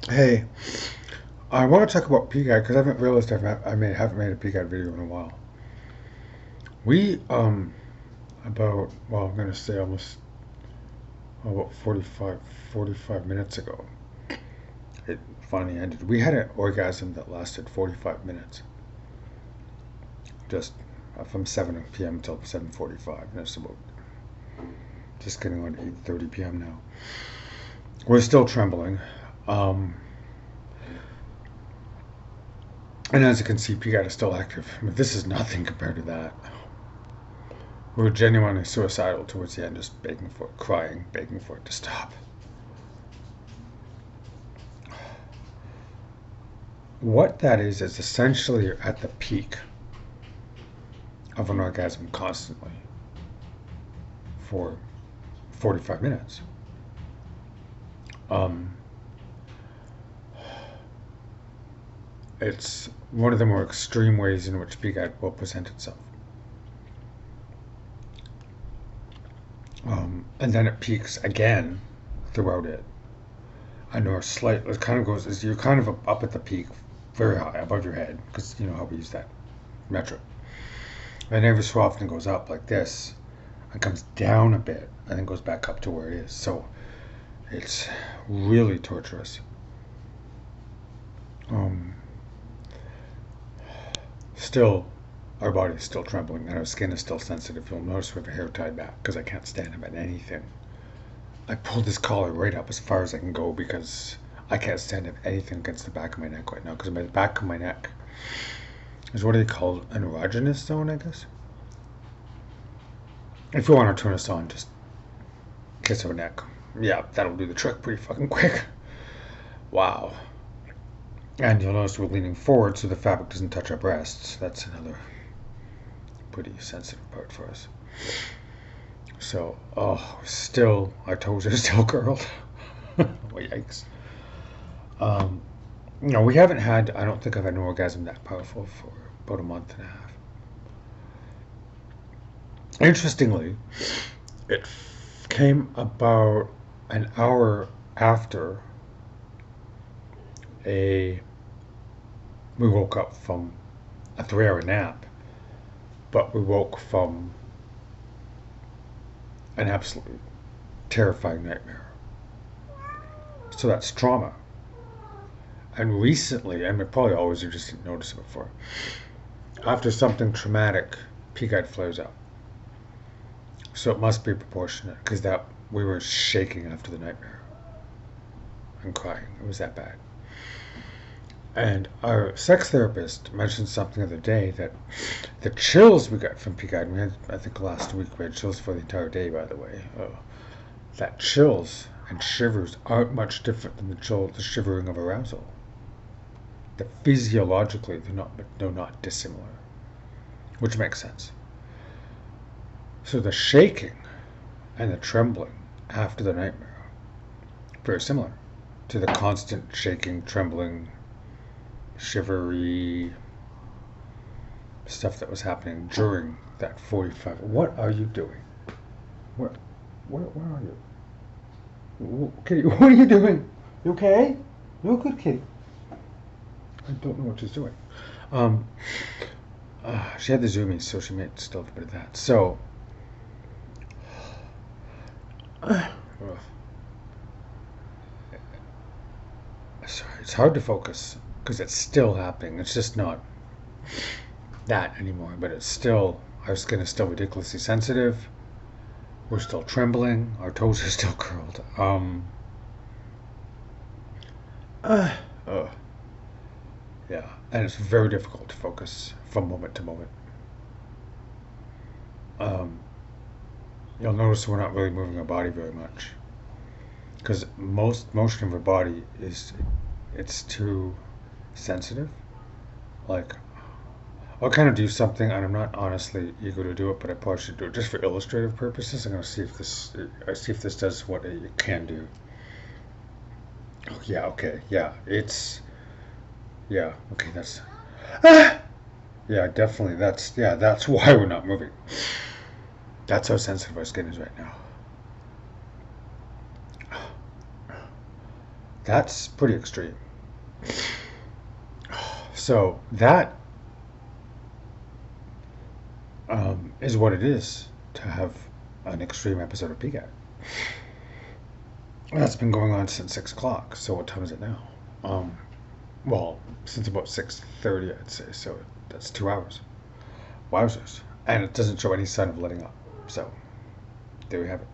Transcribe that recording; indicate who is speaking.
Speaker 1: Hey, I want to talk about PGAD because I haven't realized haven't made a PGAD video in a while. We I'm gonna say almost about 45 minutes ago, it finally ended. We had an orgasm that lasted 45 minutes, just from 7 p.m. till 7:45, and it's about just getting on 8:30 p.m. now. We're still trembling, um, and as you can see, PGAD is still active. I mean, this is nothing compared to that. We were genuinely suicidal towards the end, just begging for it, crying, begging for it to stop. What that is essentially you're at the peak of an orgasm constantly for 45 minutes. Um, it's one of the more extreme ways in which PGAD will present itself. And then it peaks again throughout it. I know it kind of goes, is you're kind of up at the peak, very high above your head, because you know how we use that metric. And every so often it goes up like this and comes down a bit and then goes back up to where it is. So it's really torturous. Um, Still, our body is still trembling and our skin is still sensitive. You'll notice we have our hair tied back because I can't stand up at anything. I pulled this collar right up as far as I can go because I can't stand up anything against the back of my neck right now because my back of my neck is what they call an erogenous zone, I guess. If you want to turn us on, just kiss our neck. Yeah, that'll do the trick pretty fucking quick. Wow. And you'll notice we're leaning forward so the fabric doesn't touch our breasts. That's another pretty sensitive part for us. So, still, our toes are still curled. Oh, yikes. Um, we haven't had, I don't think I've had an orgasm that powerful for about a month and a half. Interestingly, it came about an hour after a we woke up from a 3 hour nap, but we woke from an absolutely terrifying nightmare. So that's trauma. And recently, and we probably always you just didn't notice it before, after something traumatic, PGAD flares up. So it must be proportionate because that we were shaking after the nightmare and crying. It was that bad. And our sex therapist mentioned something the other day that the chills we got from PGAD, we had, I think last week we had chills for the entire day, by the way. That chills and shivers aren't much different than the shivering of arousal. That physiologically they're not dissimilar, which makes sense. So the shaking and the trembling after the nightmare, very similar to the constant shaking, trembling, shivery stuff that was happening during that 45. What are you doing? Where are you? Kitty, what are you doing? You okay? You're a good kitty. I don't know what she's doing. Um, she had the zoomies, so she might still have a bit of that. So, uh, sorry, it's hard to focus because it's still happening. It's just not that anymore, but it's still, our skin is still ridiculously sensitive. We're still trembling. Our toes are still curled. Uh, uh, yeah, and it's very difficult to focus from moment to moment. Um, you'll notice we're not really moving our body very much because most motion of our body it's too sensitive. Like I'll kind of do something, and I'm not honestly eager to do it, but I probably should do it just for illustrative purposes. I'm gonna see if this does what it can do. Oh yeah, okay, yeah, okay, that's ah! Yeah, definitely. That's why we're not moving. That's how sensitive our skin is right now. That's pretty extreme. So that is what it is to have an extreme episode of PGAD. That's been going on since 6 o'clock. So what time is it now? Well, since about 6:30, I'd say. So that's 2 hours. Wowzers! And it doesn't show any sign of letting up. So there we have it.